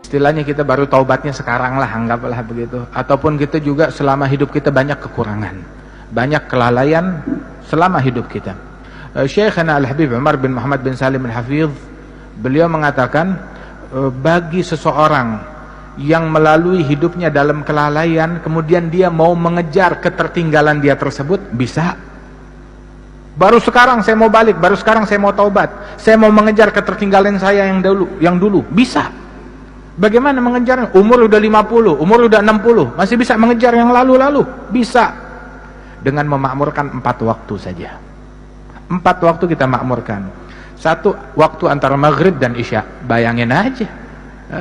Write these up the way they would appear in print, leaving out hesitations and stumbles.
Istilahnya kita baru taubatnya sekarang lah, anggaplah begitu. Ataupun kita juga selama hidup kita banyak kekurangan, banyak kelalaian selama hidup kita. Syekhana Al-Habib Umar bin Muhammad bin Salim Al-Hafidh, beliau mengatakan, bagi seseorang yang melalui hidupnya dalam kelalaian, kemudian dia mau mengejar ketertinggalan dia tersebut, bisa. Baru sekarang saya mau balik, baru sekarang saya mau taubat, saya mau mengejar ketertinggalan saya yang dulu, bisa. Bagaimana mengejarnya? Umur udah 50, umur udah 60, masih bisa mengejar yang lalu-lalu? Bisa. Dengan memakmurkan 4 waktu saja. 4 waktu kita makmurkan. 1 waktu antara maghrib dan isya. Bayangin aja.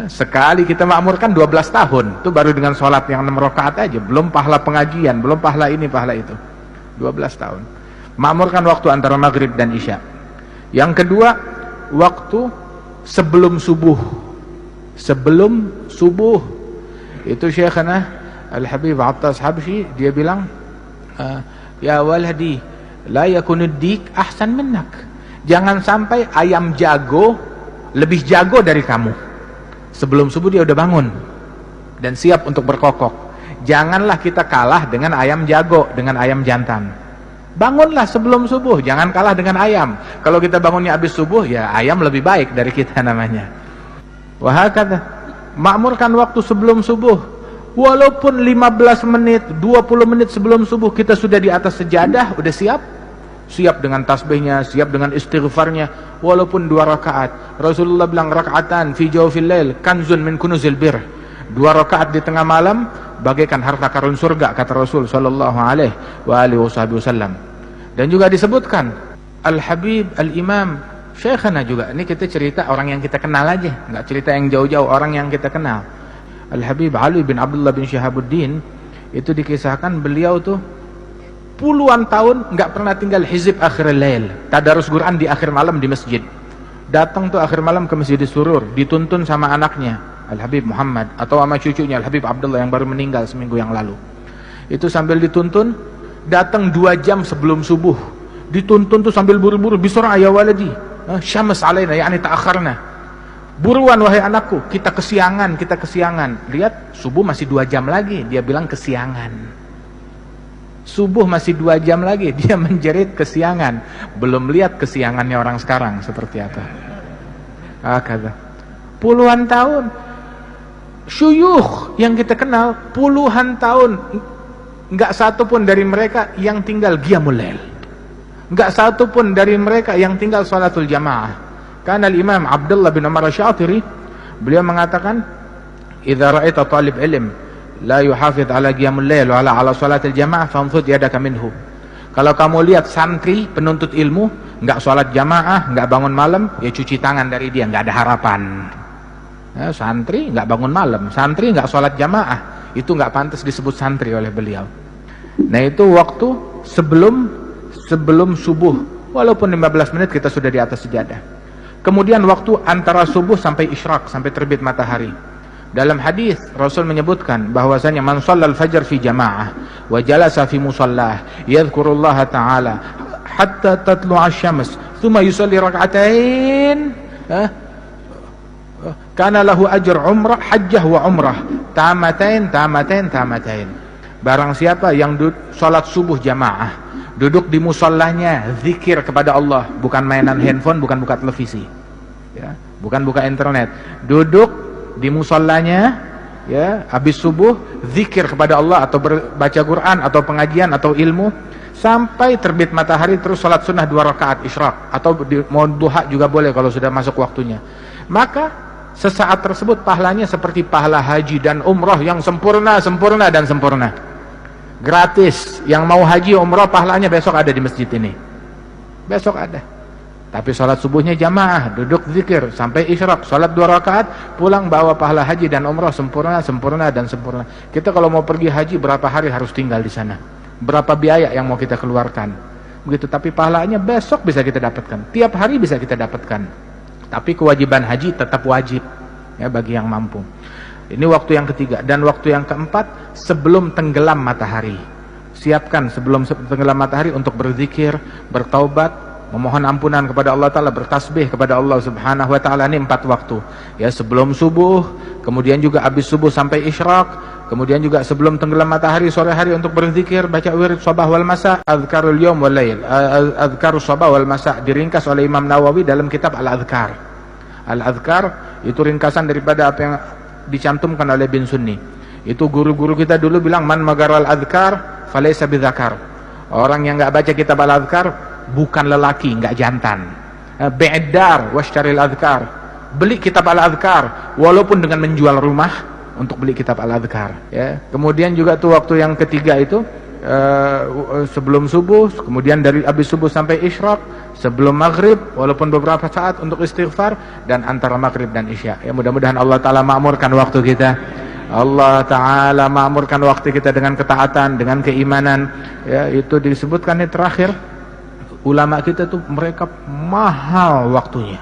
Sekali kita makmurkan 12 tahun. Itu baru dengan sholat yang 6 rakaat aja. Belum pahala pengajian, belum pahala ini, pahala itu. 12 tahun. Makmurkan waktu antara maghrib dan isya. Yang kedua, waktu sebelum subuh. Sebelum subuh. Itu Syekhana Al-Habib Attas Habsyi, dia bilang, ya waladi, la yakunud dik ahsan minnak. Jangan sampai ayam jago lebih jago dari kamu. Sebelum subuh dia udah bangun dan siap untuk berkokok. Janganlah kita kalah dengan ayam jago, dengan ayam jantan. Bangunlah sebelum subuh, jangan kalah dengan ayam. Kalau kita bangunnya habis subuh, ya ayam lebih baik dari kita namanya. Wahakata, makmurkan waktu sebelum subuh. Walaupun 15 menit, 20 menit sebelum subuh kita sudah di atas sejadah, udah siap. Siap dengan tasbihnya, siap dengan istighfarnya. Walaupun 2 rakaat. Rasulullah bilang, raka'atan fi jawfil lail kanzun min kunuzil bir. 2 rakaat di tengah malam bagaikan harta karun surga, kata Rasul sallallahu alaihi wasallam. Dan juga disebutkan Al-Habib Al-Imam Syekhana juga, ini kita cerita orang yang kita kenal aja, nggak cerita yang jauh-jauh, orang yang kita kenal. Al-Habib Ali bin Abdullah bin Syihabuddin, itu dikisahkan beliau tuh puluhan tahun nggak pernah tinggal hizib akhir lail, tadarus Quran di akhir malam di masjid. Datang tuh akhir malam ke Masjid Surur, dituntun sama anaknya Al-Habib Muhammad, atau sama cucunya Al-Habib Abdullah yang baru meninggal seminggu yang lalu. Itu sambil dituntun, datang 2 jam sebelum subuh, dituntun tuh sambil buru-buru, bisur'a ya waladi, syams alaina, yakni ta'akharna. Buruan wahai anakku, kita kesiangan, kita kesiangan. Lihat, subuh masih 2 jam lagi, dia bilang kesiangan. Subuh masih 2 jam lagi, dia menjerit kesiangan. Belum lihat kesiangannya orang sekarang seperti apa. Kata puluhan tahun. Syuyukh yang kita kenal, puluhan tahun, enggak satu pun dari mereka yang tinggal qiyamul lail. Enggak satu pun dari mereka yang tinggal salatul jamaah. Karena Imam Abdullah bin Umar Asy-Syatiri, beliau mengatakan, "Idza ra'aita talib ilm la yuhafidz ala qiyamul lail wa ala salatil jamaah famfud yadaka minhu." Kalau kamu lihat santri penuntut ilmu enggak salat jamaah, enggak bangun malam, ya cuci tangan dari dia, enggak ada harapan. Ya, santri enggak bangun malam, santri enggak salat jamaah, itu enggak pantas disebut santri oleh beliau. Nah, itu waktu sebelum subuh, walaupun 15 menit kita sudah di atas sejadah. Kemudian waktu antara subuh sampai isyraq, sampai terbit matahari. Dalam hadis Rasul menyebutkan bahwasanya man shallal fajr fi jamaah wa jalasa fi musallah yadhkurullaha ta'ala hatta tatlu'a asy-syams thumma yusalli rak'atain kana lahu ajr umrah hajjah wa umrah tamatain. Barang siapa yang salat subuh jamaah, duduk di musallahnya, zikir kepada Allah, bukan mainan handphone, bukan buka televisi, ya, bukan buka internet, duduk di musallahnya, ya, habis subuh, zikir kepada Allah atau baca Quran atau pengajian atau ilmu sampai terbit matahari, terus salat sunnah 2 rakaat isyraq, atau mau duha juga boleh kalau sudah masuk waktunya. Maka sesaat tersebut pahalanya seperti pahala haji dan umrah yang sempurna. Gratis. Yang mau haji umrah pahalanya besok ada di masjid ini, besok ada. Tapi sholat subuhnya jamaah, duduk zikir sampai isyraq, sholat 2 rakaat, pulang bawa pahala haji dan umrah sempurna. Kita kalau mau pergi haji berapa hari harus tinggal di sana, berapa biaya yang mau kita keluarkan begitu. Tapi pahalanya besok bisa kita dapatkan, tiap hari bisa kita dapatkan. Tapi kewajiban haji tetap wajib, ya, bagi yang mampu. Ini waktu yang ketiga. Dan waktu yang keempat, sebelum tenggelam matahari. Siapkan sebelum tenggelam matahari untuk berzikir, bertaubat, memohon ampunan kepada Allah Ta'ala, bertasbih kepada Allah Subhanahu Wa Ta'ala. Ini 4 waktu ya, sebelum subuh, kemudian juga habis subuh sampai isyraq, kemudian juga sebelum tenggelam matahari sore hari untuk berzikir, baca wirid sabah wal masa, azkarul yawm wal lail, azkarus sabah wal masa, diringkas oleh Imam Nawawi dalam kitab Al-Adhkar. Al-Adhkar itu ringkasan daripada apa yang dicantumkan oleh Bin Sunni. Itu guru-guru kita dulu bilang, man magaral adhkar falaysa bidzakar. Orang yang enggak baca kitab Al-Adhkar bukan lelaki, enggak jantan. Bi'dar washtaril adhkar. Beli kitab Al-Adhkar walaupun dengan menjual rumah untuk beli kitab Al-Adhkar ya. Kemudian juga tuh waktu yang ketiga itu sebelum subuh, kemudian dari habis subuh sampai isyraq, sebelum maghrib walaupun beberapa saat untuk istighfar, dan antara maghrib dan isya. Ya, mudah-mudahan Allah Ta'ala makmurkan waktu kita. Allah Ta'ala makmurkan waktu kita dengan ketaatan, dengan keimanan ya. Itu disebutkan yang terakhir, ulama kita tuh mereka mahal waktunya,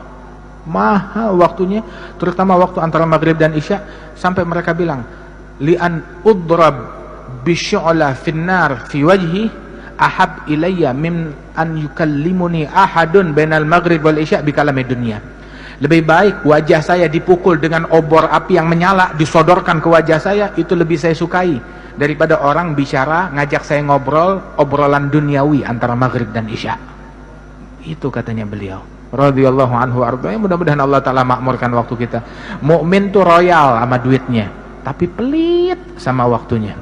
terutama waktu antara maghrib dan isya, sampai mereka bilang, li'an udrab bisyu'la finnar fi wajhi ahab ilayya min an yukallimuni ahadun bainal maghrib wal isya bikalami dunia. Lebih baik wajah saya dipukul dengan obor api yang menyala, disodorkan ke wajah saya, itu lebih saya sukai daripada orang bicara ngajak saya ngobrol obrolan duniawi antara maghrib dan isya. Itu katanya beliau radhiyallahu anhu ardhanya. Mudah-mudahan Allah Ta'ala makmurkan waktu kita. Mukmin tuh royal sama duitnya, tapi pelit sama waktunya.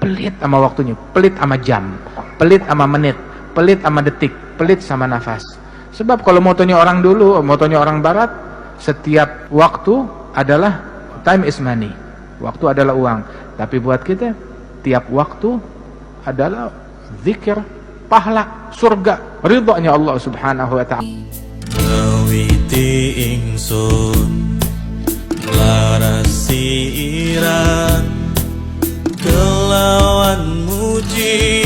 Pelit sama waktunya, pelit sama jam, pelit sama menit, pelit sama detik, pelit sama nafas. Sebab kalau motonya orang dulu, motonya orang barat, setiap waktu adalah time is money. Waktu adalah uang. Tapi buat kita, tiap waktu adalah zikir, pahala, surga, ridhonya Allah Subhanahu Wa Ta'ala. Ngawiti ingsun larasi iran kelawan muji